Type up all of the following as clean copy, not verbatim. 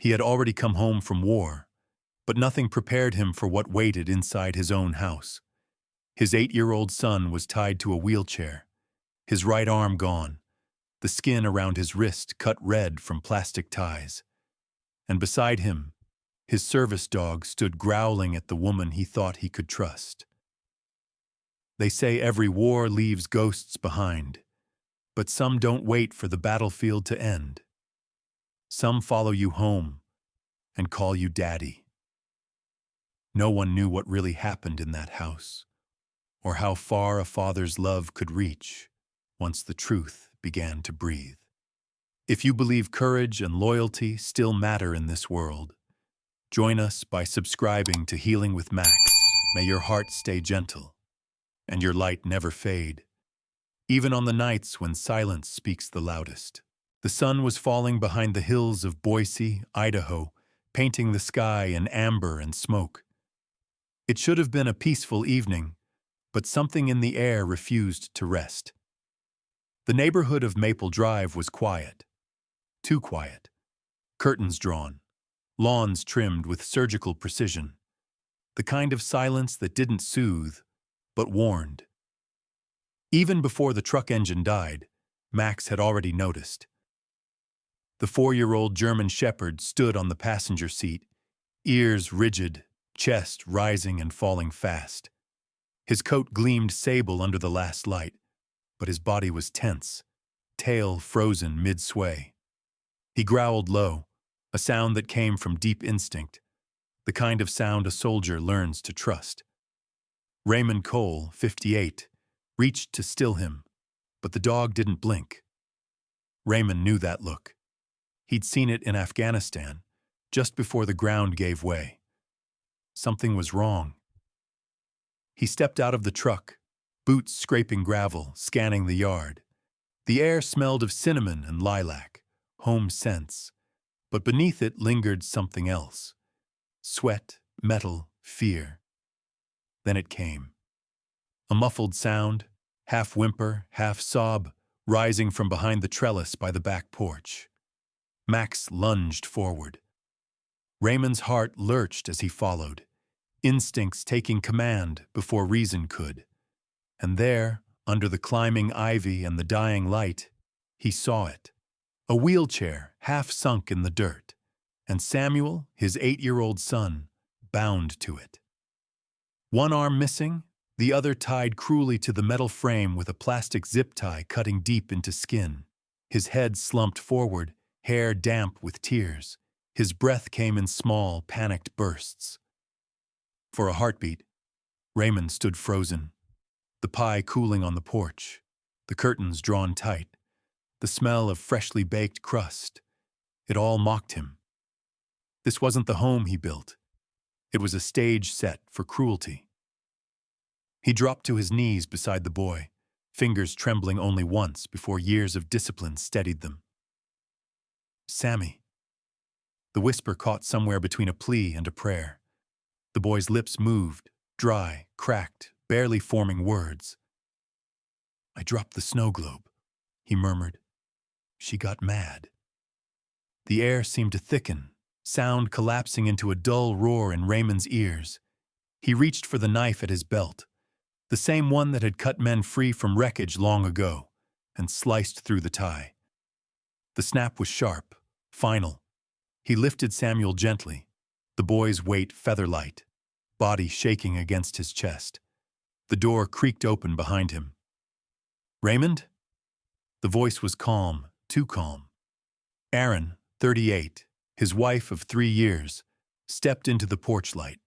He had already come home from war, but nothing prepared him for what waited inside his own house. His 8-year-old son was tied to a wheelchair, his right arm gone, the skin around his wrist cut red from plastic ties. And beside him, his service dog stood growling at the woman he thought he could trust. They say every war leaves ghosts behind, but some don't wait for the battlefield to end. Some follow you home and call you daddy. No one knew what really happened in that house, or how far a father's love could reach once the truth began to breathe. If you believe courage and loyalty still matter in this world, join us by subscribing to Healing with Max. May your heart stay gentle and your light never fade, even on the nights when silence speaks the loudest. The sun was falling behind the hills of Boise, Idaho, painting the sky in amber and smoke. It should have been a peaceful evening, but something in the air refused to rest. The neighborhood of Maple Drive was quiet, too quiet. Curtains drawn, lawns trimmed with surgical precision, the kind of silence that didn't soothe, but warned. Even before the truck engine died, Max had already noticed. The 4-year-old German Shepherd stood on the passenger seat, ears rigid, chest rising and falling fast. His coat gleamed sable under the last light, but his body was tense, tail frozen mid-sway. He growled low, a sound that came from deep instinct, the kind of sound a soldier learns to trust. Raymond Cole, 58, reached to still him, but the dog didn't blink. Raymond knew that look. He'd seen it in Afghanistan, just before the ground gave way. Something was wrong. He stepped out of the truck, boots scraping gravel, scanning the yard. The air smelled of cinnamon and lilac, home scents, but beneath it lingered something else. Sweat, metal, fear. Then it came. A muffled sound, half whimper, half sob, rising from behind the trellis by the back porch. Max lunged forward. Raymond's heart lurched as he followed, instincts taking command before reason could. And there, under the climbing ivy and the dying light, he saw it. A wheelchair half sunk in the dirt, and Samuel, his 8-year-old son, bound to it. One arm missing, the other tied cruelly to the metal frame with a plastic zip tie cutting deep into skin. His head slumped forward, hair damp with tears. His breath came in small, panicked bursts. For a heartbeat, Raymond stood frozen, the pie cooling on the porch, the curtains drawn tight, the smell of freshly baked crust. It all mocked him. This wasn't the home he built. It was a stage set for cruelty. He dropped to his knees beside the boy, fingers trembling only once before years of discipline steadied them. "Sammy." The whisper caught somewhere between a plea and a prayer. The boy's lips moved, dry, cracked, barely forming words. "I dropped the snow globe," he murmured. "She got mad." The air seemed to thicken, sound collapsing into a dull roar in Raymond's ears. He reached for the knife at his belt, the same one that had cut men free from wreckage long ago, and sliced through the tie. The snap was sharp, final. He lifted Samuel gently, the boy's weight feather-light, body shaking against his chest. The door creaked open behind him. "Raymond?" The voice was calm, too calm. Aaron, 38, his wife of 3 years, stepped into the porch light.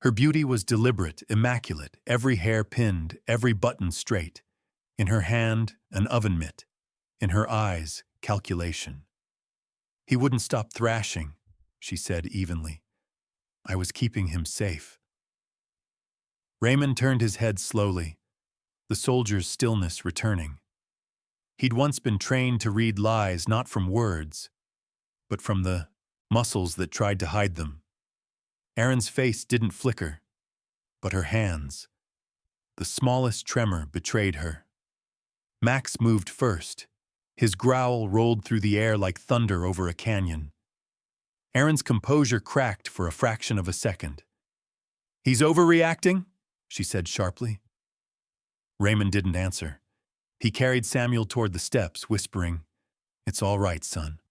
Her beauty was deliberate, immaculate, every hair pinned, every button straight. In her hand, an oven mitt. In her eyes, calculation. "He wouldn't stop thrashing," she said evenly. "I was keeping him safe." Raymond turned his head slowly, the soldier's stillness returning. He'd once been trained to read lies not from words, but from the muscles that tried to hide them. Erin's face didn't flicker, but her hands. The smallest tremor betrayed her. Max moved first. His growl rolled through the air like thunder over a canyon. Erin's composure cracked for a fraction of a second. "He's overreacting?" she said sharply. Raymond didn't answer. He carried Samuel toward the steps, whispering, "It's all right, son."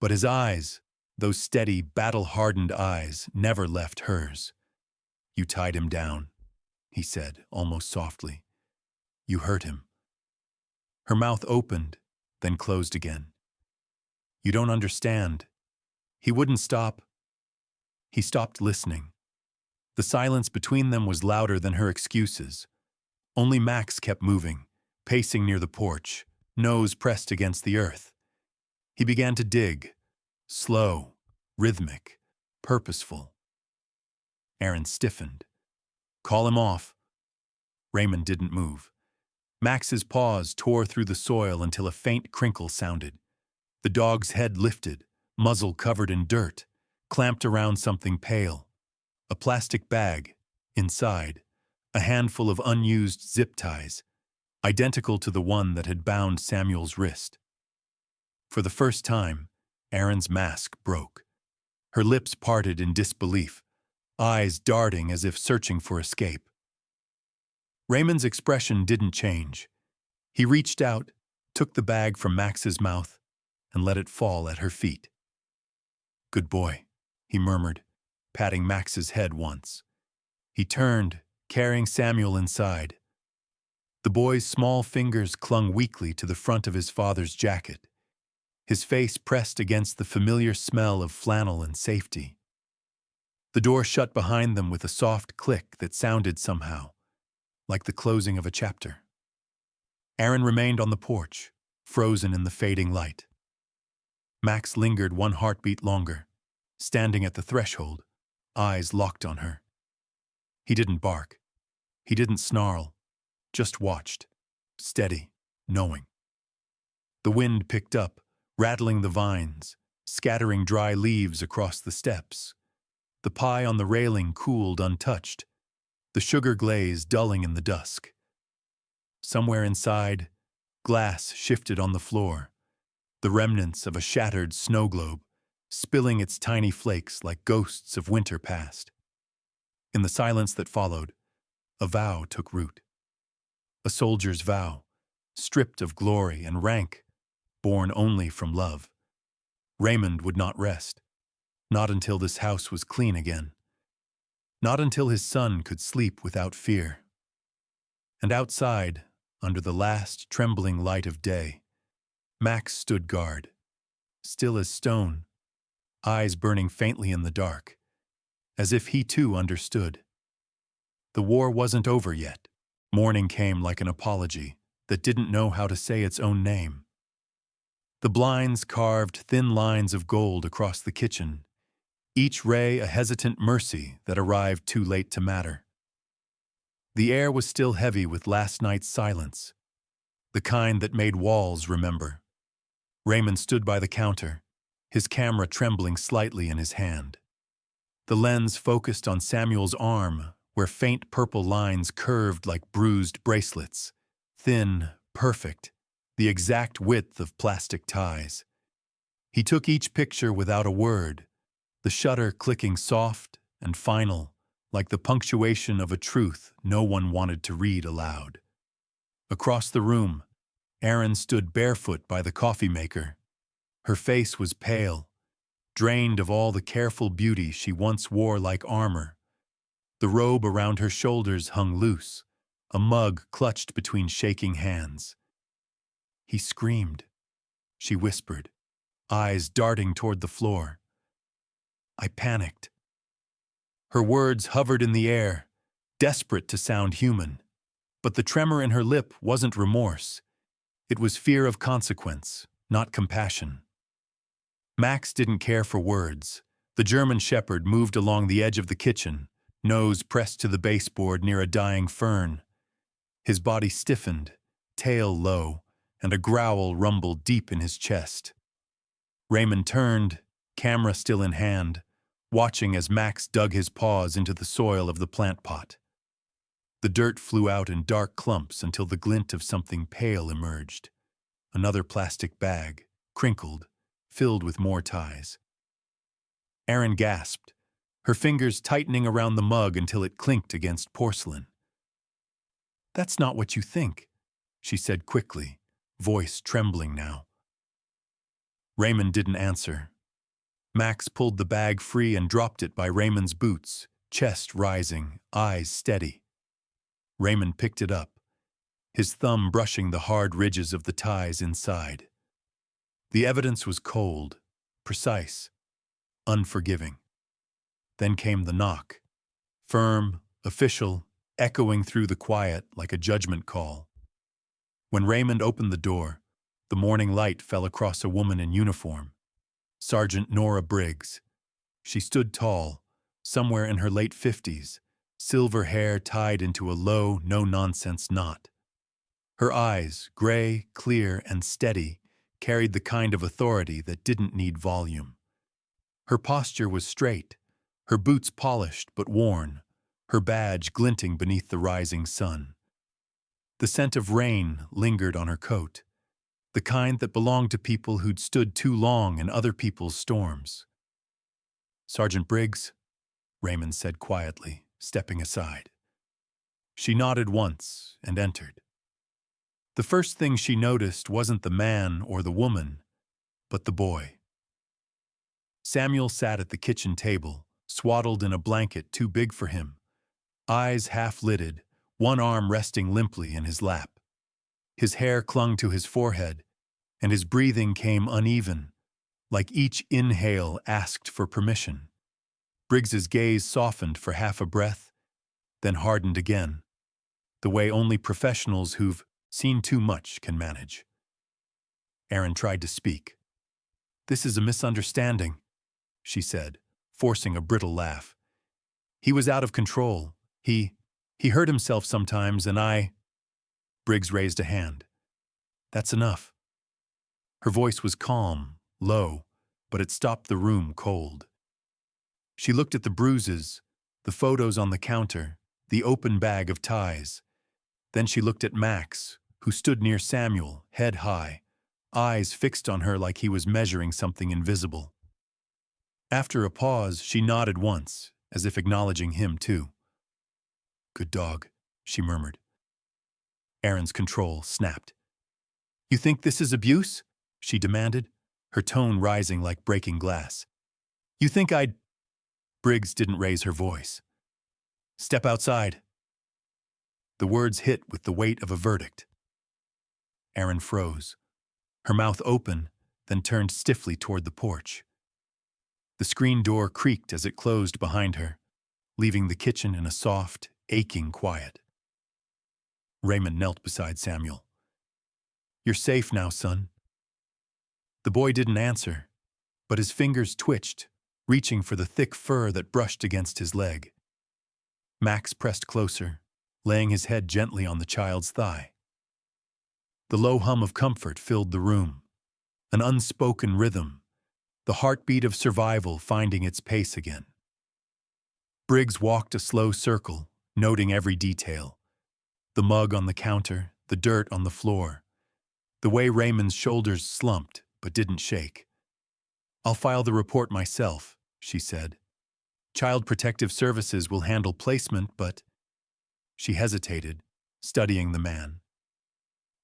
But his eyes, those steady, battle-hardened eyes, never left hers. "You tied him down," he said, almost softly. "You hurt him." Her mouth opened, then closed again. "You don't understand. He wouldn't stop." He stopped listening. The silence between them was louder than her excuses. Only Max kept moving, pacing near the porch, nose pressed against the earth. He began to dig, slow, rhythmic, purposeful. Erin stiffened. "Call him off." Raymond didn't move. Max's paws tore through the soil until a faint crinkle sounded. The dog's head lifted, muzzle covered in dirt, clamped around something pale. A plastic bag, inside, a handful of unused zip ties, identical to the one that had bound Samuel's wrist. For the first time, Erin's mask broke. Her lips parted in disbelief, eyes darting as if searching for escape. Raymond's expression didn't change. He reached out, took the bag from Max's mouth, and let it fall at her feet. "Good boy," he murmured, patting Max's head once. He turned, carrying Samuel inside. The boy's small fingers clung weakly to the front of his father's jacket, his face pressed against the familiar smell of flannel and safety. The door shut behind them with a soft click that sounded somehow like the closing of a chapter. Erin remained on the porch, frozen in the fading light. Max lingered one heartbeat longer, standing at the threshold, eyes locked on her. He didn't bark. He didn't snarl, just watched, steady, knowing. The wind picked up, rattling the vines, scattering dry leaves across the steps. The pie on the railing cooled untouched, the sugar glaze dulling in the dusk. Somewhere inside, glass shifted on the floor, the remnants of a shattered snow globe, spilling its tiny flakes like ghosts of winter past. In the silence that followed, a vow took root. A soldier's vow, stripped of glory and rank, born only from love. Raymond would not rest, not until this house was clean again. Not until his son could sleep without fear. And outside, under the last trembling light of day, Max stood guard, still as stone, eyes burning faintly in the dark, as if he too understood. The war wasn't over yet. Morning came like an apology that didn't know how to say its own name. The blinds carved thin lines of gold across the kitchen, each ray a hesitant mercy that arrived too late to matter. The air was still heavy with last night's silence, the kind that made walls remember. Raymond stood by the counter, his camera trembling slightly in his hand. The lens focused on Samuel's arm, where faint purple lines curved like bruised bracelets, thin, perfect, the exact width of plastic ties. He took each picture without a word, the shutter clicking soft and final, like the punctuation of a truth no one wanted to read aloud. Across the room, Erin stood barefoot by the coffee maker. Her face was pale, drained of all the careful beauty she once wore like armor. The robe around her shoulders hung loose, a mug clutched between shaking hands. "He screamed," she whispered, eyes darting toward the floor. "I panicked." Her words hovered in the air, desperate to sound human. But the tremor in her lip wasn't remorse. It was fear of consequence, not compassion. Max didn't care for words. The German shepherd moved along the edge of the kitchen, nose pressed to the baseboard near a dying fern. His body stiffened, tail low, and a growl rumbled deep in his chest. Raymond turned, camera still in hand, watching as Max dug his paws into the soil of the plant pot. The dirt flew out in dark clumps until the glint of something pale emerged. Another plastic bag, crinkled, filled with more ties. Erin gasped, her fingers tightening around the mug until it clinked against porcelain. "That's not what you think," she said quickly, voice trembling now. Raymond didn't answer. Max pulled the bag free and dropped it by Raymond's boots, chest rising, eyes steady. Raymond picked it up, his thumb brushing the hard ridges of the ties inside. The evidence was cold, precise, unforgiving. Then came the knock, firm, official, echoing through the quiet like a judgment call. When Raymond opened the door, the morning light fell across a woman in uniform, Sergeant Nora Briggs. She stood tall, somewhere in her late 50s, silver hair tied into a low, no-nonsense knot. Her eyes, gray, clear, and steady, carried the kind of authority that didn't need volume. Her posture was straight, her boots polished but worn, her badge glinting beneath the rising sun. The scent of rain lingered on her coat, the kind that belonged to people who'd stood too long in other people's storms. "Sergeant Briggs," Raymond said quietly, stepping aside. She nodded once and entered. The first thing she noticed wasn't the man or the woman, but the boy. Samuel sat at the kitchen table, swaddled in a blanket too big for him, eyes half-lidded, one arm resting limply in his lap. His hair clung to his forehead, and his breathing came uneven, like each inhale asked for permission. Briggs's gaze softened for half a breath, then hardened again, the way only professionals who've seen too much can manage. Erin tried to speak. "This is a misunderstanding," she said, forcing a brittle laugh. "He was out of control. He hurt himself sometimes, and I—" Briggs raised a hand. "That's enough." Her voice was calm, low, but it stopped the room cold. She looked at the bruises, the photos on the counter, the open bag of ties. Then she looked at Max, who stood near Samuel, head high, eyes fixed on her like he was measuring something invisible. After a pause, she nodded once, as if acknowledging him too. "Good dog," she murmured. Erin's control snapped. "You think this is abuse?" she demanded, her tone rising like breaking glass. "You think I'd—" Briggs didn't raise her voice. "Step outside." The words hit with the weight of a verdict. Erin froze, her mouth open, then turned stiffly toward the porch. The screen door creaked as it closed behind her, leaving the kitchen in a soft, aching quiet. Raymond knelt beside Samuel. "You're safe now, son." The boy didn't answer, but his fingers twitched, reaching for the thick fur that brushed against his leg. Max pressed closer, laying his head gently on the child's thigh. The low hum of comfort filled the room, an unspoken rhythm, the heartbeat of survival finding its pace again. Briggs walked a slow circle, noting every detail. The mug on the counter, the dirt on the floor, the way Raymond's shoulders slumped but didn't shake. "I'll file the report myself," she said. "Child Protective Services will handle placement, but—" She hesitated, studying the man.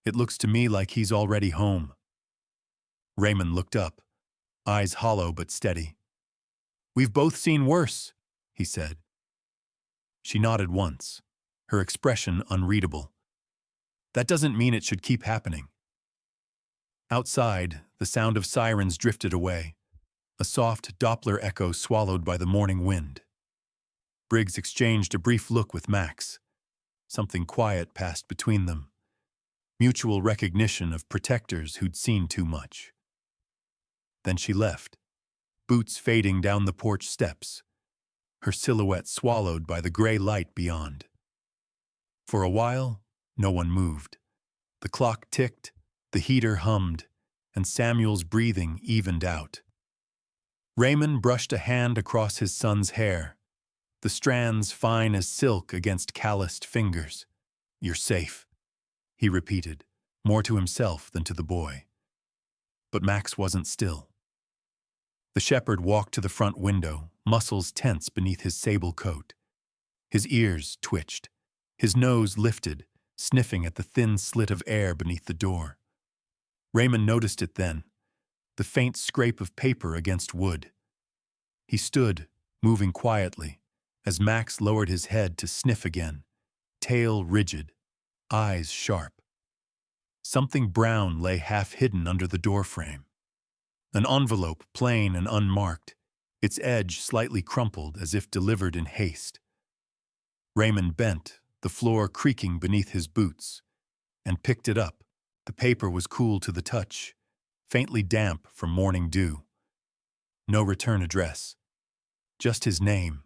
"It looks to me like he's already home." Raymond looked up, eyes hollow but steady. "We've both seen worse," he said. She nodded once, her expression unreadable. "That doesn't mean it should keep happening." Outside, the sound of sirens drifted away, a soft Doppler echo swallowed by the morning wind. Briggs exchanged a brief look with Max. Something quiet passed between them, mutual recognition of protectors who'd seen too much. Then she left, boots fading down the porch steps, her silhouette swallowed by the gray light beyond. For a while, no one moved. The clock ticked, the heater hummed, and Samuel's breathing evened out. Raymond brushed a hand across his son's hair, the strands fine as silk against calloused fingers. "You're safe," he repeated, more to himself than to the boy. But Max wasn't still. The shepherd walked to the front window, muscles tense beneath his sable coat. His ears twitched. His nose lifted, sniffing at the thin slit of air beneath the door. Raymond noticed it then, the faint scrape of paper against wood. He stood, moving quietly, as Max lowered his head to sniff again, tail rigid, eyes sharp. Something brown lay half-hidden under the doorframe. An envelope, plain and unmarked, its edge slightly crumpled as if delivered in haste. Raymond bent, the floor creaking beneath his boots, and picked it up. The paper was cool to the touch, faintly damp from morning dew. No return address. Just his name,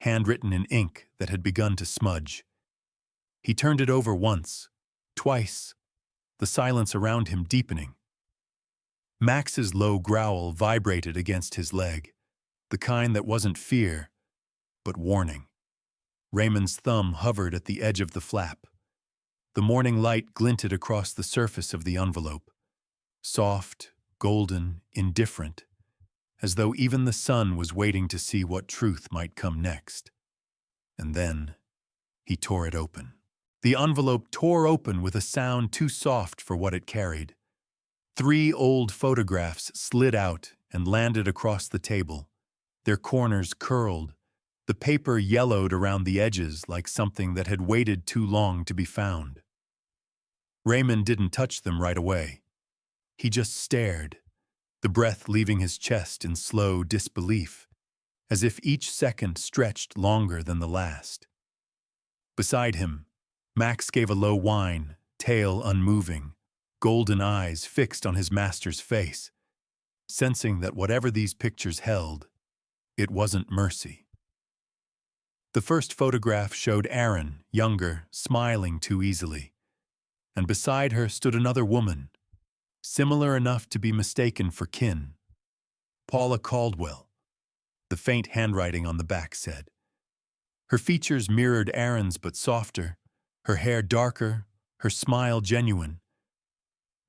handwritten in ink that had begun to smudge. He turned it over once, twice, the silence around him deepening. Max's low growl vibrated against his leg, the kind that wasn't fear, but warning. Raymond's thumb hovered at the edge of the flap. The morning light glinted across the surface of the envelope, soft, golden, indifferent, as though even the sun was waiting to see what truth might come next. And then he tore it open. The envelope tore open with a sound too soft for what it carried. 3 old photographs slid out and landed across the table, their corners curled, the paper yellowed around the edges like something that had waited too long to be found. Raymond didn't touch them right away. He just stared, the breath leaving his chest in slow disbelief, as if each second stretched longer than the last. Beside him, Max gave a low whine, tail unmoving, golden eyes fixed on his master's face, sensing that whatever these pictures held, it wasn't mercy. The first photograph showed Aaron, younger, smiling too easily, and beside her stood another woman, similar enough to be mistaken for kin. Paula Caldwell, the faint handwriting on the back said. Her features mirrored Aaron's but softer, her hair darker, her smile genuine.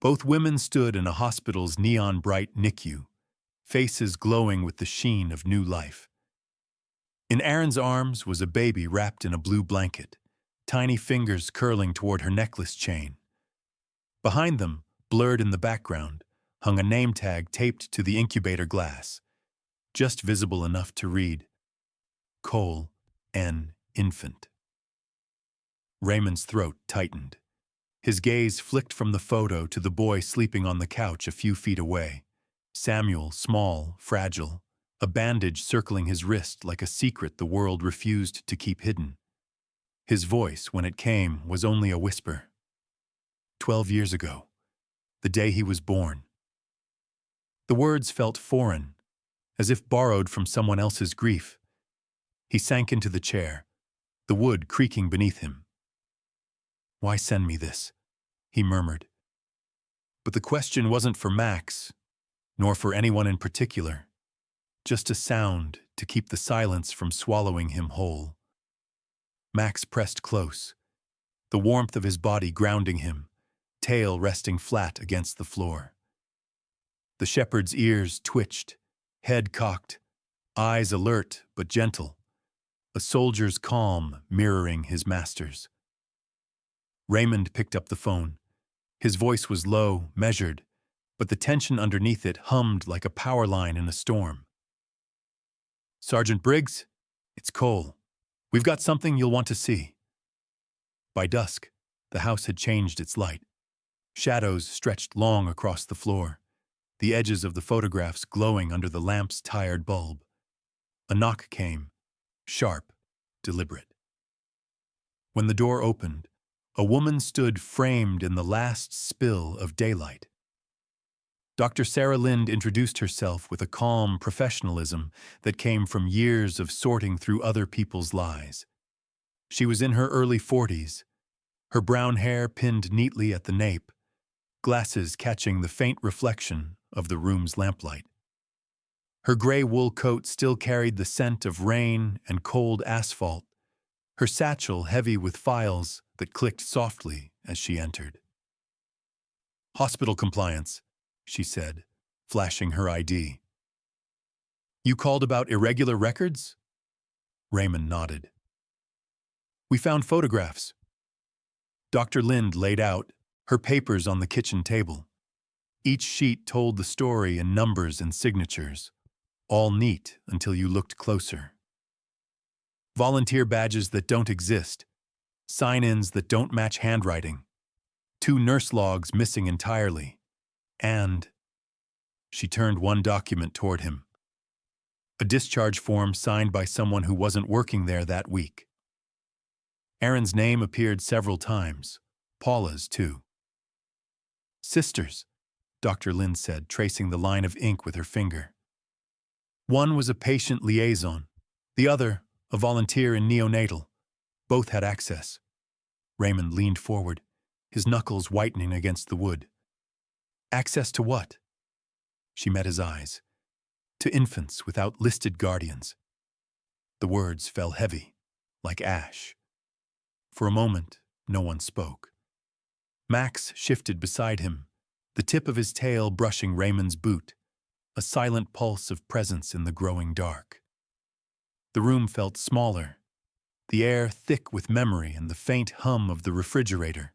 Both women stood in a hospital's neon-bright NICU, faces glowing with the sheen of new life. In Aaron's arms was a baby wrapped in a blue blanket, tiny fingers curling toward her necklace chain. Behind them, blurred in the background, hung a name tag taped to the incubator glass, just visible enough to read, Cole N. Infant. Raymond's throat tightened. His gaze flicked from the photo to the boy sleeping on the couch a few feet away. Samuel, small, fragile, a bandage circling his wrist like a secret the world refused to keep hidden. His voice, when it came, was only a whisper. 12 years ago, the day he was born. The words felt foreign, as if borrowed from someone else's grief. He sank into the chair, the wood creaking beneath him. "Why send me this?" he murmured. But the question wasn't for Max, nor for anyone in particular. Just a sound to keep the silence from swallowing him whole. Max pressed close, the warmth of his body grounding him, tail resting flat against the floor. The shepherd's ears twitched, head cocked, eyes alert but gentle, a soldier's calm mirroring his master's. Raymond picked up the phone. His voice was low, measured, but the tension underneath it hummed like a power line in a storm. "Sergeant Briggs, it's Cole. We've got something you'll want to see." By dusk, the house had changed its light. Shadows stretched long across the floor, the edges of the photographs glowing under the lamp's tired bulb. A knock came, sharp, deliberate. When the door opened, a woman stood framed in the last spill of daylight. Dr. Sarah Lind introduced herself with a calm professionalism that came from years of sorting through other people's lies. She was in her early 40s, her brown hair pinned neatly at the nape, glasses catching the faint reflection of the room's lamplight. Her gray wool coat still carried the scent of rain and cold asphalt, her satchel heavy with files that clicked softly as she entered. "Hospital compliance," she said, flashing her ID. You called about irregular records? Raymond nodded. We found photographs. Dr. Lind laid out her papers on the kitchen table. Each sheet told the story in numbers and signatures, all neat until you looked closer. Volunteer badges that don't exist, sign-ins that don't match handwriting, 2 nurse logs missing entirely, and… She turned one document toward him. A discharge form signed by someone who wasn't working there that week. Erin's name appeared several times, Paula's too. Sisters, Dr. Lind said, tracing the line of ink with her finger. One was a patient liaison, the other a volunteer in neonatal. Both had access. Raymond leaned forward, his knuckles whitening against the wood. Access to what? She met his eyes. To infants without listed guardians. The words fell heavy, like ash. For a moment, no one spoke. Max shifted beside him, the tip of his tail brushing Raymond's boot, a silent pulse of presence in the growing dark. The room felt smaller, the air thick with memory and the faint hum of the refrigerator.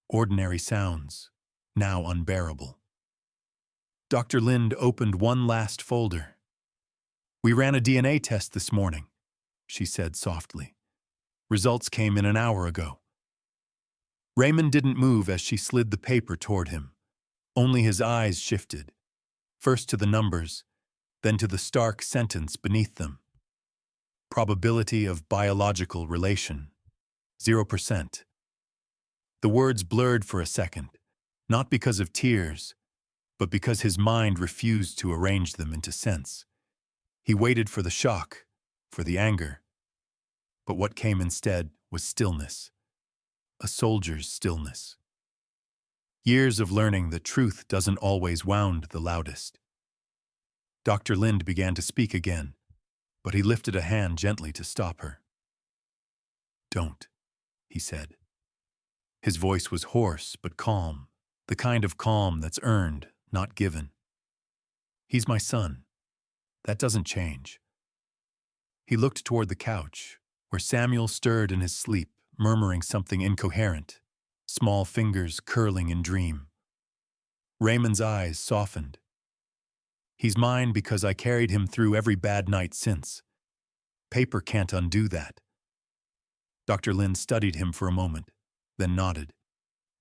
Ordinary sounds, now unbearable. Dr. Lind opened one last folder. We ran a DNA test this morning, she said softly. Results came in an hour ago. Raymond didn't move as she slid the paper toward him. Only his eyes shifted, first to the numbers, then to the stark sentence beneath them. Probability of biological relation, 0%. The words blurred for a second, not because of tears, but because his mind refused to arrange them into sense. He waited for the shock, for the anger. But what came instead was stillness, a soldier's stillness. Years of learning that truth doesn't always wound the loudest. Dr. Lind began to speak again, but he lifted a hand gently to stop her. Don't, he said. His voice was hoarse but calm, the kind of calm that's earned, not given. He's my son. That doesn't change. He looked toward the couch, where Samuel stirred in his sleep, murmuring something incoherent, small fingers curling in dream. Raymond's eyes softened. He's mine because I carried him through every bad night since. Paper can't undo that. Dr. Lind studied him for a moment, then nodded.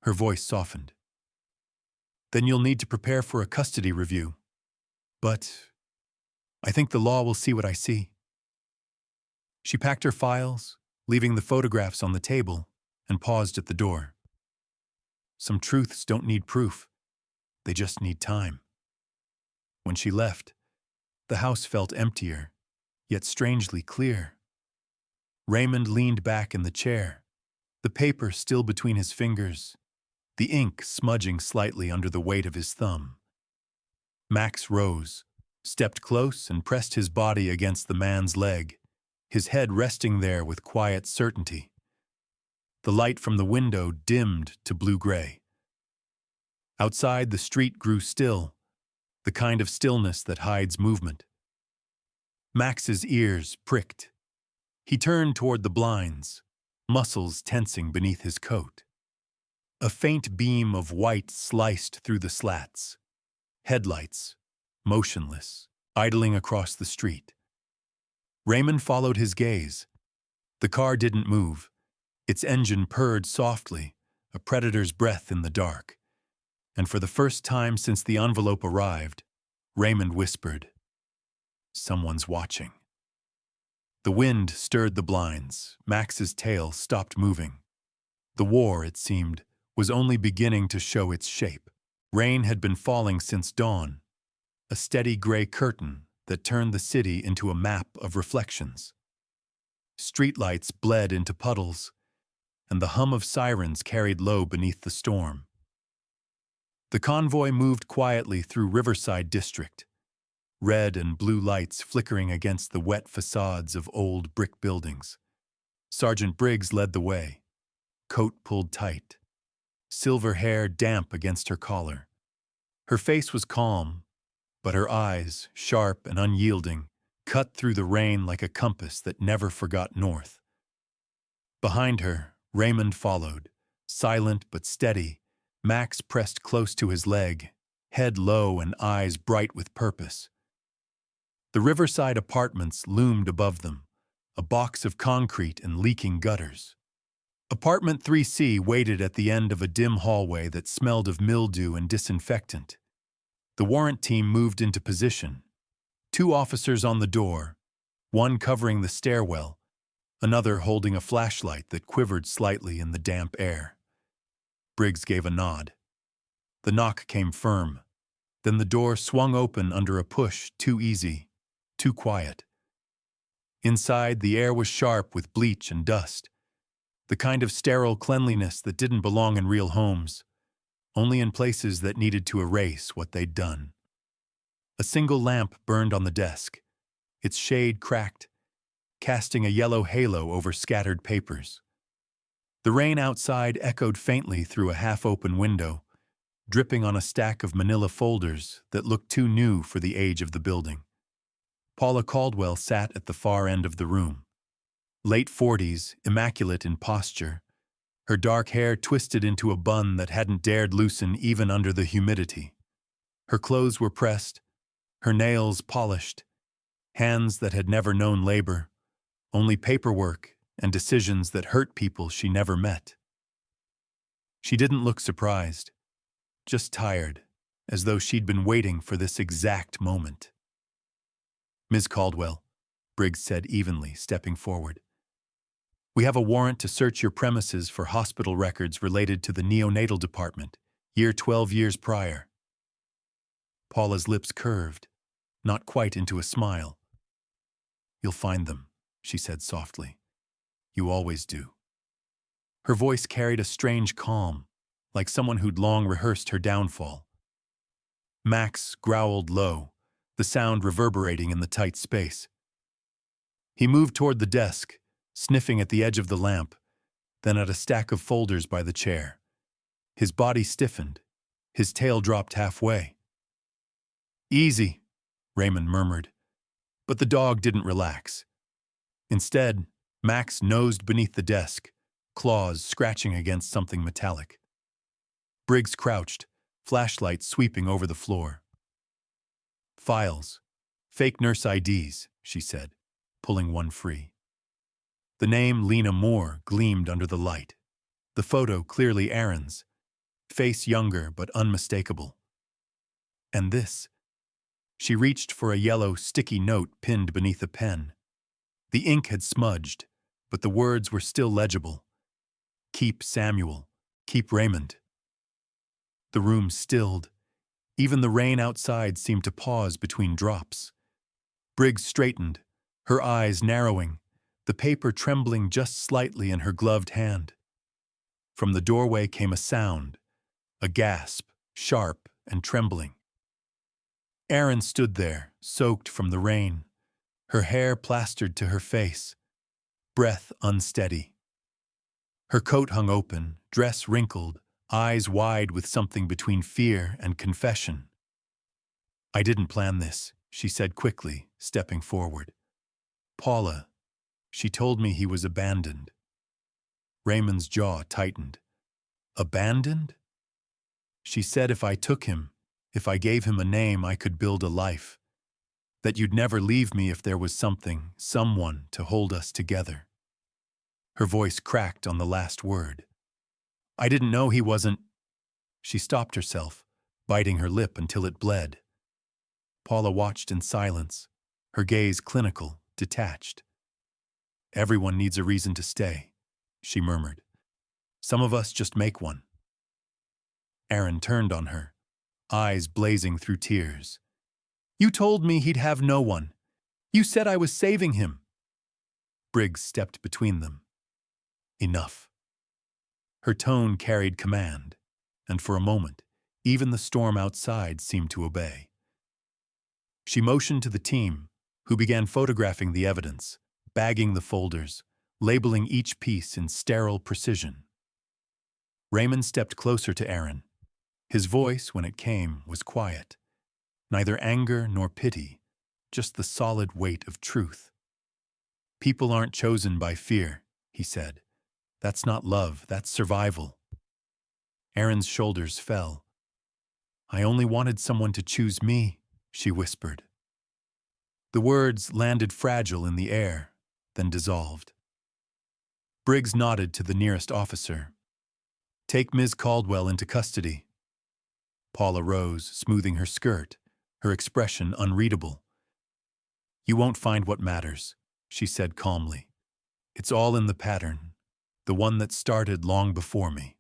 Her voice softened. Then you'll need to prepare for a custody review. But I think the law will see what I see. She packed her files, leaving the photographs on the table, and paused at the door. Some truths don't need proof. They just need time. When she left, the house felt emptier, yet strangely clear. Raymond leaned back in the chair, the paper still between his fingers, the ink smudging slightly under the weight of his thumb. Max rose, stepped close and pressed his body against the man's leg, his head resting there with quiet certainty. The light from the window dimmed to blue-gray. Outside, the street grew still, the kind of stillness that hides movement. Max's ears pricked. He turned toward the blinds, muscles tensing beneath his coat. A faint beam of white sliced through the slats. Headlights, motionless, idling across the street. Raymond followed his gaze. The car didn't move. Its engine purred softly, a predator's breath in the dark. And for the first time since the envelope arrived, Raymond whispered, "Someone's watching." The wind stirred the blinds. Max's tail stopped moving. The war, it seemed, was only beginning to show its shape. Rain had been falling since dawn, a steady gray curtain that turned the city into a map of reflections. Streetlights bled into puddles, and the hum of sirens carried low beneath the storm. The convoy moved quietly through Riverside District, red and blue lights flickering against the wet facades of old brick buildings. Sergeant Briggs led the way, coat pulled tight, silver hair damp against her collar. Her face was calm, but her eyes, sharp and unyielding, cut through the rain like a compass that never forgot north. Behind her, Raymond followed, silent but steady. Max pressed close to his leg, head low and eyes bright with purpose. The riverside apartments loomed above them, a box of concrete and leaking gutters. Apartment 3C waited at the end of a dim hallway that smelled of mildew and disinfectant. The warrant team moved into position. 2 officers on the door, one covering the stairwell, another holding a flashlight that quivered slightly in the damp air. Briggs gave a nod. The knock came firm. Then the door swung open under a push, too easy, too quiet. Inside, the air was sharp with bleach and dust, the kind of sterile cleanliness that didn't belong in real homes, only in places that needed to erase what they'd done. A single lamp burned on the desk, its shade cracked, casting a yellow halo over scattered papers. The rain outside echoed faintly through a half-open window, dripping on a stack of manila folders that looked too new for the age of the building. Paula Caldwell sat at the far end of the room. Late 40s, immaculate in posture, her dark hair twisted into a bun that hadn't dared loosen even under the humidity. Her clothes were pressed, her nails polished, hands that had never known labor, only paperwork and decisions that hurt people she never met. She didn't look surprised, just tired, as though she'd been waiting for this exact moment. "Ms. Caldwell," Briggs said evenly, stepping forward. "We have a warrant to search your premises for hospital records related to the neonatal department, 12 years prior." Paula's lips curved, not quite into a smile. "You'll find them," she said softly. "You always do." Her voice carried a strange calm, like someone who'd long rehearsed her downfall. Max growled low, the sound reverberating in the tight space. He moved toward the desk, sniffing at the edge of the lamp, then at a stack of folders by the chair. His body stiffened, his tail dropped halfway. "Easy," Raymond murmured, but the dog didn't relax. Instead, Max nosed beneath the desk, claws scratching against something metallic. Briggs crouched, flashlight sweeping over the floor. "Files. Fake nurse IDs," she said, pulling one free. The name Lena Moore gleamed under the light. The photo clearly Aaron's, face younger but unmistakable. And this. She reached for a yellow, sticky note pinned beneath a pen. The ink had smudged, but the words were still legible. "Keep Samuel. Keep Raymond." The room stilled. Even the rain outside seemed to pause between drops. Briggs straightened, her eyes narrowing, the paper trembling just slightly in her gloved hand. From the doorway came a sound, a gasp, sharp and trembling. Aaron stood there, soaked from the rain, her hair plastered to her face, breath unsteady. Her coat hung open, dress wrinkled, eyes wide with something between fear and confession. "I didn't plan this," she said quickly, stepping forward. "Paula, she told me he was abandoned." Raymond's jaw tightened. "Abandoned?" "She said if I took him, if I gave him a name, I could build a life. That you'd never leave me if there was something, someone to hold us together." Her voice cracked on the last word. "I didn't know he wasn't—" She stopped herself, biting her lip until it bled. Paula watched in silence, her gaze clinical, detached. "Everyone needs a reason to stay," she murmured. "Some of us just make one." Aaron turned on her, eyes blazing through tears. "You told me he'd have no one. You said I was saving him." Briggs stepped between them. "Enough." Her tone carried command, and for a moment, even the storm outside seemed to obey. She motioned to the team, who began photographing the evidence, bagging the folders, labeling each piece in sterile precision. Raymond stepped closer to Aaron. His voice, when it came, was quiet. Neither anger nor pity, just the solid weight of truth. People aren't chosen by fear, he said. That's not love, that's survival. Erin's shoulders fell. I only wanted someone to choose me, she whispered. The words landed fragile in the air, then dissolved. Briggs nodded to the nearest officer. Take Ms. Caldwell into custody. Paula rose, smoothing her skirt, her expression unreadable. You won't find what matters, she said calmly. It's all in the pattern, the one that started long before me.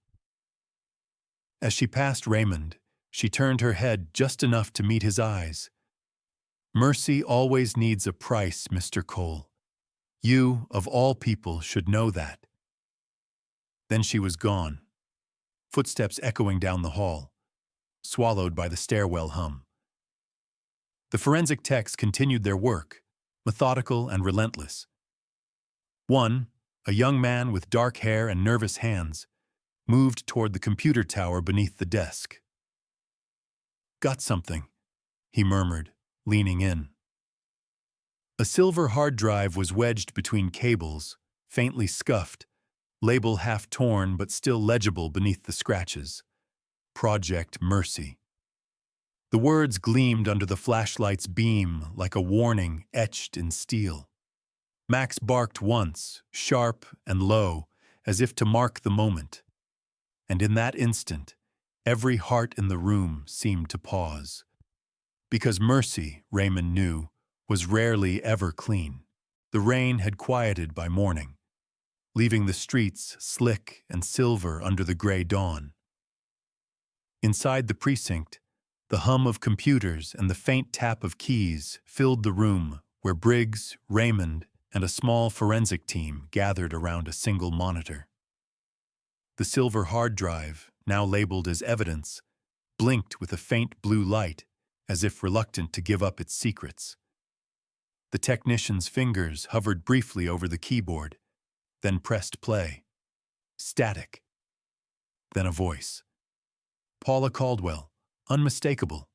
As she passed Raymond, she turned her head just enough to meet his eyes. Mercy always needs a price, Mr. Cole. You, of all people, should know that. Then she was gone, footsteps echoing down the hall, swallowed by the stairwell hum. The forensic techs continued their work, methodical and relentless. One, a young man with dark hair and nervous hands, moved toward the computer tower beneath the desk. Got something, he murmured, leaning in. A silver hard drive was wedged between cables, faintly scuffed, label half torn but still legible beneath the scratches. Project Mercy. The words gleamed under the flashlight's beam like a warning etched in steel. Max barked once, sharp and low, as if to mark the moment. And in that instant, every heart in the room seemed to pause. Because Mercy, Raymond knew, was rarely ever clean. The rain had quieted by morning, leaving the streets slick and silver under the gray dawn. Inside the precinct, the hum of computers and the faint tap of keys filled the room where Briggs, Raymond, and a small forensic team gathered around a single monitor. The silver hard drive, now labeled as evidence, blinked with a faint blue light, as if reluctant to give up its secrets. The technician's fingers hovered briefly over the keyboard, then pressed play. Static. Then a voice. Paula Caldwell, unmistakable,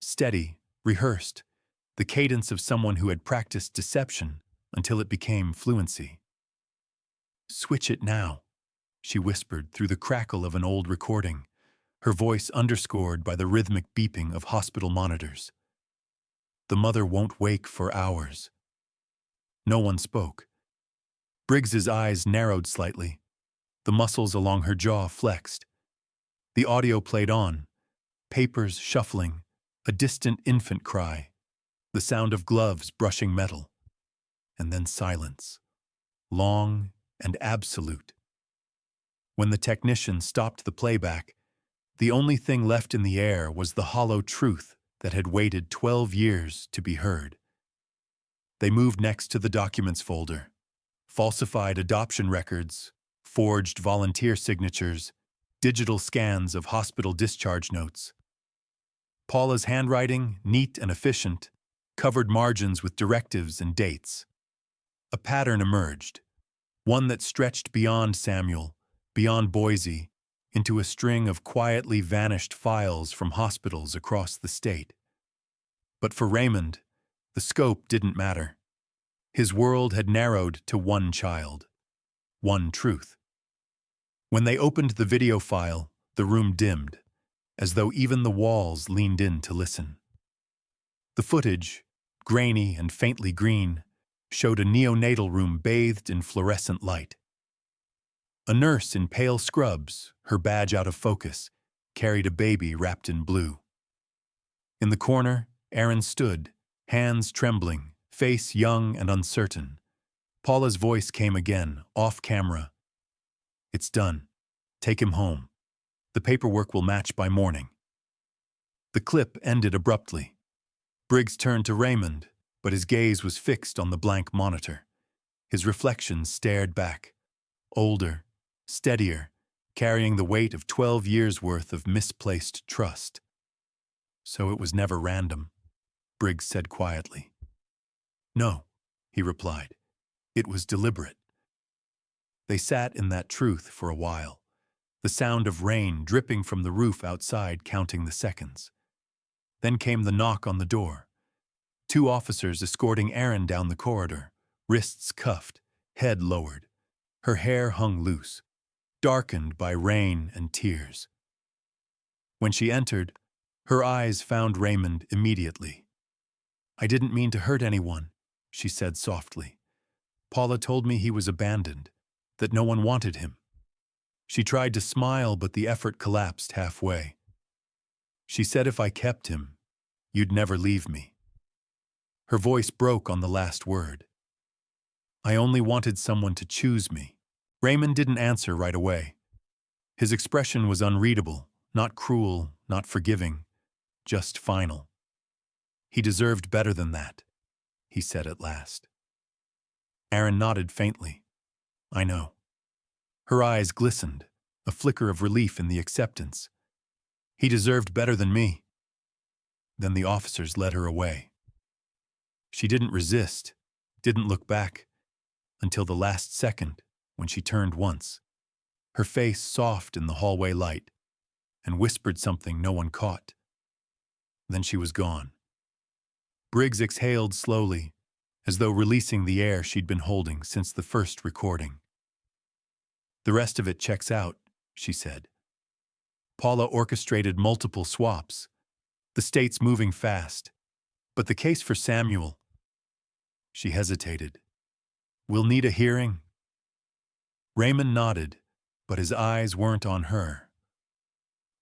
steady, rehearsed, the cadence of someone who had practiced deception until it became fluency. Switch it now, she whispered through the crackle of an old recording, her voice underscored by the rhythmic beeping of hospital monitors. The mother won't wake for hours. No one spoke. Briggs's eyes narrowed slightly. The muscles along her jaw flexed. The audio played on, papers shuffling, a distant infant cry, the sound of gloves brushing metal, and then silence, long and absolute. When the technician stopped the playback, the only thing left in the air was the hollow truth that had waited 12 years to be heard. They moved next to the documents folder. Falsified adoption records, forged volunteer signatures, digital scans of hospital discharge notes. Paula's handwriting, neat and efficient, covered margins with directives and dates. A pattern emerged, one that stretched beyond Samuel, beyond Boise, into a string of quietly vanished files from hospitals across the state. But for Raymond, the scope didn't matter. His world had narrowed to one child, one truth. When they opened the video file, the room dimmed, as though even the walls leaned in to listen. The footage, grainy and faintly green, showed a neonatal room bathed in fluorescent light. A nurse in pale scrubs, her badge out of focus, carried a baby wrapped in blue. In the corner, Erin stood, hands trembling, face young and uncertain. Paula's voice came again, off camera. It's done. Take him home. The paperwork will match by morning. The clip ended abruptly. Briggs turned to Raymond, but his gaze was fixed on the blank monitor. His reflection stared back, older, steadier, carrying the weight of 12 years' worth of misplaced trust. So it was never random, Briggs said quietly. No, he replied. It was deliberate. They sat in that truth for a while, the sound of rain dripping from the roof outside counting the seconds. Then came the knock on the door. 2 officers escorting Erin down the corridor, wrists cuffed, head lowered. Her hair hung loose, darkened by rain and tears. When she entered, her eyes found Raymond immediately. "I didn't mean to hurt anyone," she said softly. "Paula told me he was abandoned, that no one wanted him." She tried to smile, but the effort collapsed halfway. She said if I kept him, you'd never leave me. Her voice broke on the last word. "I only wanted someone to choose me." Raymond didn't answer right away. His expression was unreadable, not cruel, not forgiving, just final. "He deserved better than that," he said at last. Erin nodded faintly. "I know." Her eyes glistened, a flicker of relief in the acceptance. "He deserved better than me." Then the officers led her away. She didn't resist, didn't look back, until the last second, when she turned once, her face soft in the hallway light, and whispered something no one caught. Then she was gone. Briggs exhaled slowly, as though releasing the air she'd been holding since the first recording. "The rest of it checks out," she said. Paula orchestrated multiple swaps, the states moving fast. But the case for Samuel... She hesitated. "We'll need a hearing?" Raymond nodded, but his eyes weren't on her.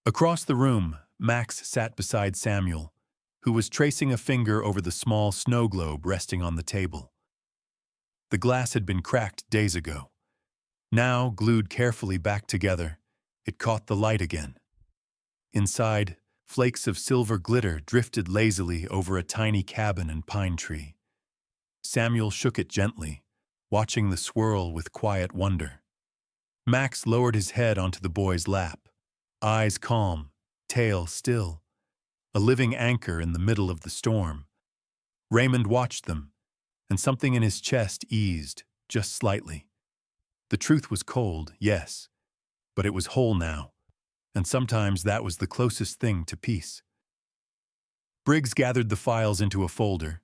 Across the room, Max sat beside Samuel, who was tracing a finger over the small snow globe resting on the table. The glass had been cracked days ago. Now, glued carefully back together, it caught the light again. Inside, flakes of silver glitter drifted lazily over a tiny cabin and pine tree. Samuel shook it gently, watching the swirl with quiet wonder. Max lowered his head onto the boy's lap, eyes calm, tail still, a living anchor in the middle of the storm. Raymond watched them, and something in his chest eased, just slightly. The truth was cold, yes, but it was whole now, and sometimes that was the closest thing to peace. Briggs gathered the files into a folder,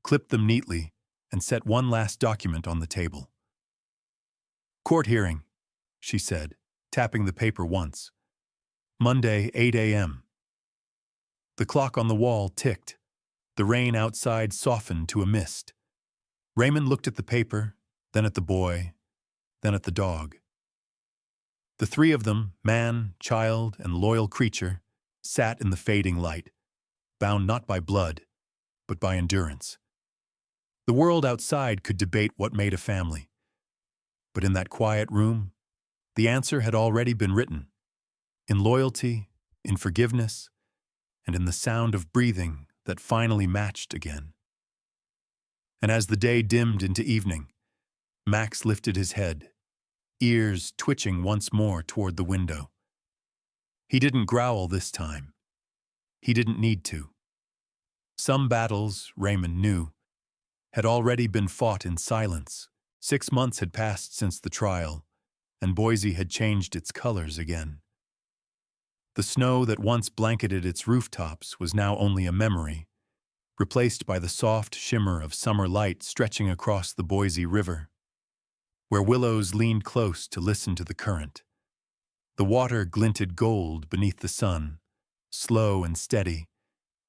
clipped them neatly, and set one last document on the table. "Court hearing," she said, tapping the paper once. "Monday, 8 a.m. The clock on the wall ticked. The rain outside softened to a mist. Raymond looked at the paper, then at the boy, then at the dog. The 3 of them, man, child, and loyal creature, sat in the fading light, bound not by blood, but by endurance. The world outside could debate what made a family. But in that quiet room, the answer had already been written. In loyalty, in forgiveness, and in the sound of breathing that finally matched again. And as the day dimmed into evening, Max lifted his head, ears twitching once more toward the window. He didn't growl this time. He didn't need to. Some battles, Raymond knew, had already been fought in silence. 6 months had passed since the trial, and Boise had changed its colors again. The snow that once blanketed its rooftops was now only a memory, replaced by the soft shimmer of summer light stretching across the Boise River, where willows leaned close to listen to the current. The water glinted gold beneath the sun, slow and steady,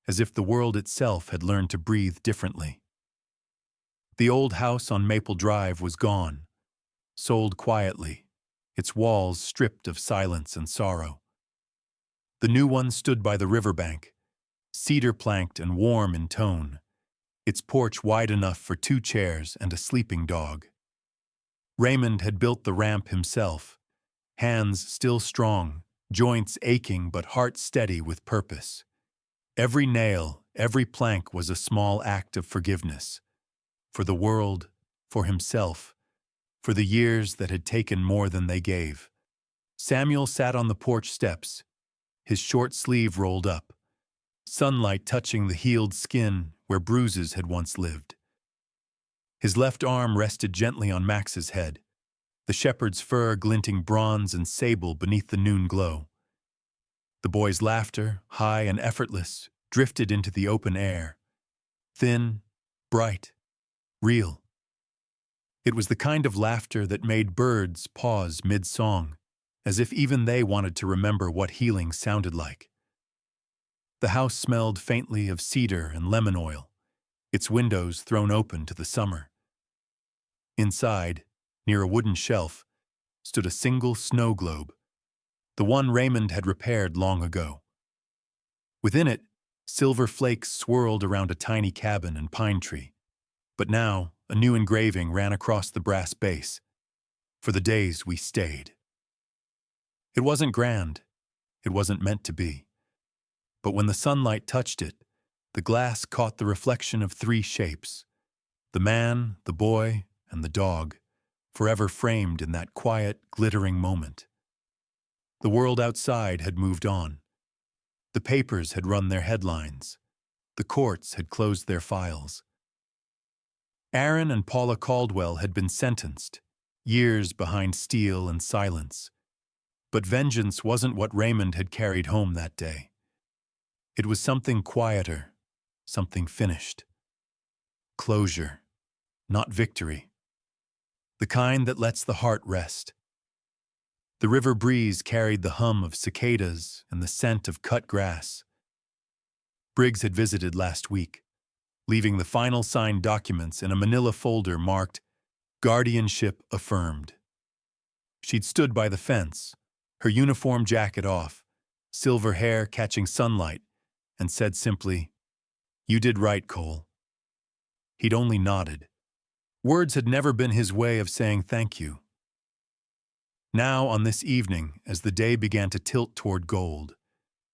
as if the world itself had learned to breathe differently. The old house on Maple Drive was gone, sold quietly, its walls stripped of silence and sorrow. The new one stood by the riverbank, cedar-planked and warm in tone, its porch wide enough for 2 chairs and a sleeping dog. Raymond had built the ramp himself, hands still strong, joints aching but heart steady with purpose. Every nail, every plank was a small act of forgiveness. For the world, for himself, for the years that had taken more than they gave. Samuel sat on the porch steps, his short sleeve rolled up, sunlight touching the healed skin where bruises had once lived. His left arm rested gently on Max's head, the shepherd's fur glinting bronze and sable beneath the noon glow. The boy's laughter, high and effortless, drifted into the open air, thin, bright, real. It was the kind of laughter that made birds pause mid-song, as if even they wanted to remember what healing sounded like. The house smelled faintly of cedar and lemon oil, its windows thrown open to the summer. Inside, near a wooden shelf, stood a single snow globe, the one Raymond had repaired long ago. Within it, silver flakes swirled around a tiny cabin and pine tree, but now a new engraving ran across the brass base. For the days we stayed. It wasn't grand. It wasn't meant to be. But when the sunlight touched it, the glass caught the reflection of three shapes: the man, the boy, and the dog, forever framed in that quiet, glittering moment. The world outside had moved on. The papers had run their headlines. The courts had closed their files. Aaron and Paula Caldwell had been sentenced, years behind steel and silence. But vengeance wasn't what Raymond had carried home that day. It was something quieter, something finished. Closure, not victory. The kind that lets the heart rest. The river breeze carried the hum of cicadas and the scent of cut grass. Briggs had visited last week, leaving the final signed documents in a manila folder marked "Guardianship Affirmed." She'd stood by the fence, her uniform jacket off, silver hair catching sunlight, and said simply, "You did right, Cole." He'd only nodded. Words had never been his way of saying thank you. Now, on this evening, as the day began to tilt toward gold,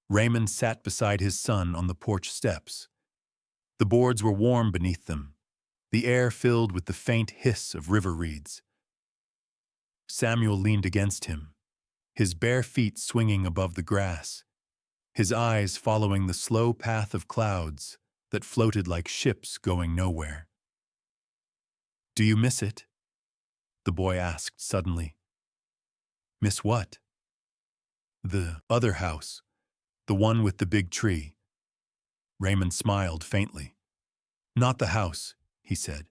Raymond sat beside his son on the porch steps. The boards were warm beneath them, the air filled with the faint hiss of river reeds. Samuel leaned against him, his bare feet swinging above the grass, his eyes following the slow path of clouds that floated like ships going nowhere. "Do you miss it?" the boy asked suddenly. "Miss what?" "The other house, the one with the big tree." Raymond smiled faintly. "Not the house," he said.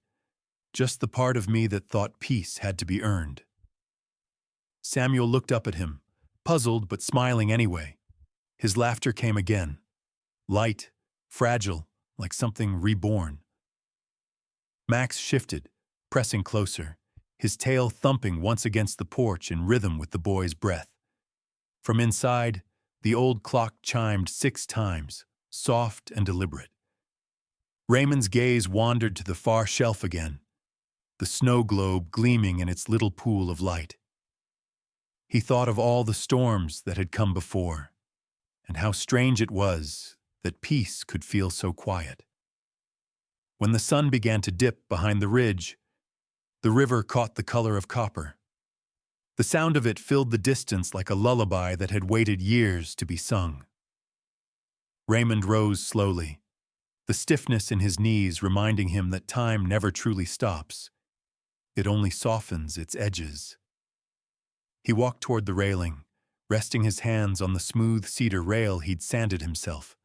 "Just the part of me that thought peace had to be earned." Samuel looked up at him, puzzled but smiling anyway. His laughter came again, light, fragile, like something reborn. Max shifted, pressing closer, his tail thumping once against the porch in rhythm with the boy's breath. From inside, the old clock chimed 6 times, soft and deliberate. Raymond's gaze wandered to the far shelf again, the snow globe gleaming in its little pool of light. He thought of all the storms that had come before, and how strange it was that peace could feel so quiet. When the sun began to dip behind the ridge, the river caught the color of copper. The sound of it filled the distance like a lullaby that had waited years to be sung. Raymond rose slowly, the stiffness in his knees reminding him that time never truly stops. It only softens its edges. He walked toward the railing, resting his hands on the smooth cedar rail he'd sanded himself.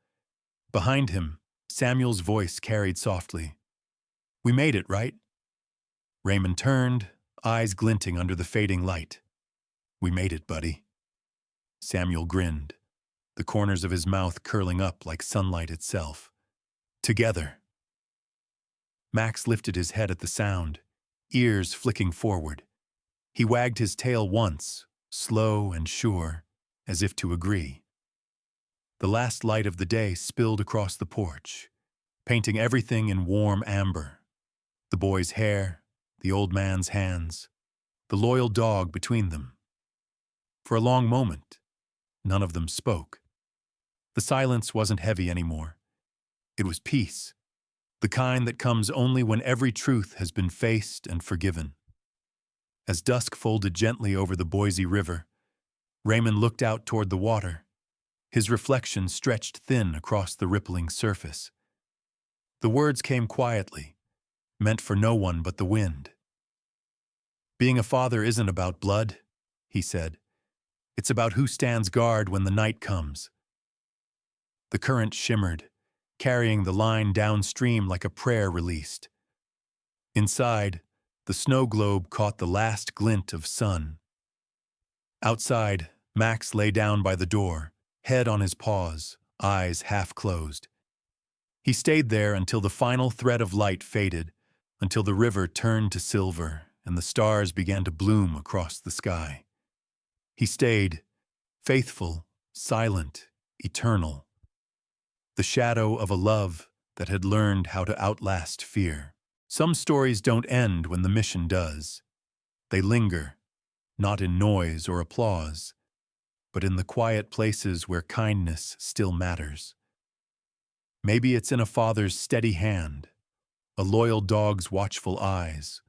Behind him, Samuel's voice carried softly, "We made it, right?" Raymond turned, eyes glinting under the fading light. "We made it, buddy." Samuel grinned, the corners of his mouth curling up like sunlight itself. "Together." Max lifted his head at the sound, ears flicking forward. He wagged his tail once, slow and sure, as if to agree. The last light of the day spilled across the porch, painting everything in warm amber. The boy's hair, the old man's hands, the loyal dog between them. For a long moment, none of them spoke. The silence wasn't heavy anymore. It was peace, the kind that comes only when every truth has been faced and forgiven. As dusk folded gently over the Boise River, Raymond looked out toward the water, his reflection stretched thin across the rippling surface. The words came quietly, meant for no one but the wind. "Being a father isn't about blood," he said. "It's about who stands guard when the night comes." The current shimmered, carrying the line downstream like a prayer released. Inside, the snow globe caught the last glint of sun. Outside, Max lay down by the door, head on his paws, eyes half closed. He stayed there until the final thread of light faded, until the river turned to silver and the stars began to bloom across the sky. He stayed, faithful, silent, eternal. The shadow of a love that had learned how to outlast fear. Some stories don't end when the mission does. They linger, not in noise or applause, but in the quiet places where kindness still matters. Maybe it's in a father's steady hand, a loyal dog's watchful eyes,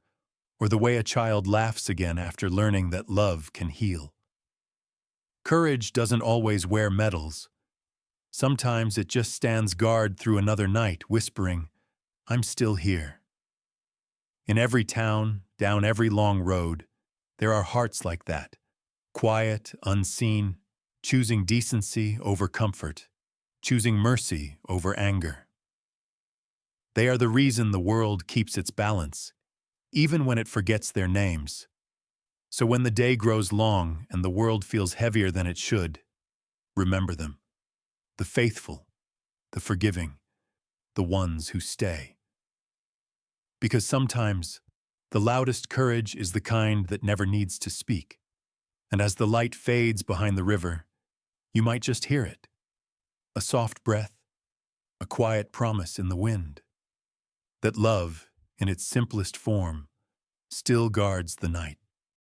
or the way a child laughs again after learning that love can heal. Courage doesn't always wear medals. Sometimes it just stands guard through another night, whispering, "I'm still here." In every town, down every long road, there are hearts like that, quiet, unseen, choosing decency over comfort, choosing mercy over anger. They are the reason the world keeps its balance, even when it forgets their names. So when the day grows long and the world feels heavier than it should, remember them. The faithful, the forgiving, the ones who stay. Because sometimes, the loudest courage is the kind that never needs to speak. And as the light fades behind the river, you might just hear it. A soft breath, a quiet promise in the wind. That love, in its simplest form, still guards the night.